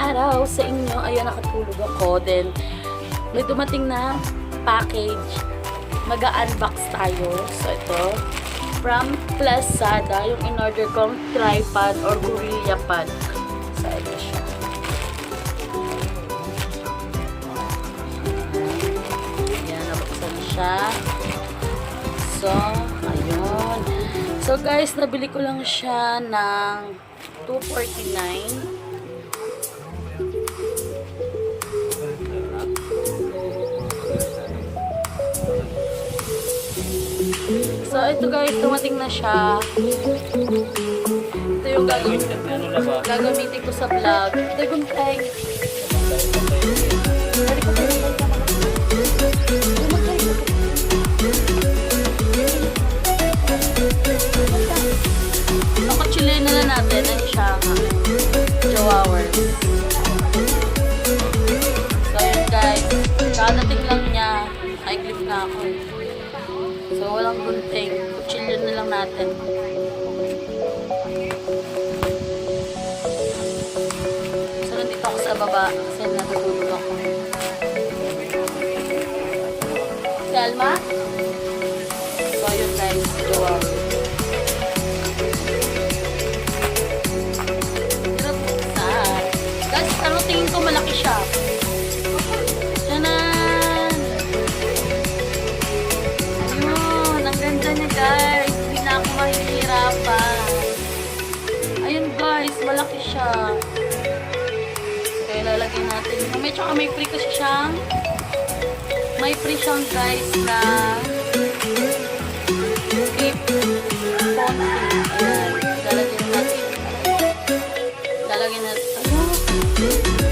araw sa inyo. Ayan, nakatulog ako. Then, may dumating na package. Mag-unbox tayo. So, ito. From Lazada. Yung in-order kong tripod or grorillia pad. So, ito siya. Ayan, nabuksan siya. So, ayun. So, guys, nabili ko lang siya ng $249. So, ito guys, dumating na siya. Ito yung gagamitin ko sa vlog. Ito yung guntay. Nakachilin na natin ang siyang jawawers. So, yun guys. Kadating lang niya. Naiglip na ako. So, walang gunting. Kutsilyo na lang natin. So, nandito ako sa baba kasi natutulog ako. Si Alma? So, yun guys. Wow. Hirap buksan. Guys, ano tingin ko malaki siya? Guys, hindi na ako mahihirapan. Ayun guys, malaki siya. So, ilalagay natin. May free kasi siyang guys na keep phone. Ayan, lalagyan natin. Ano?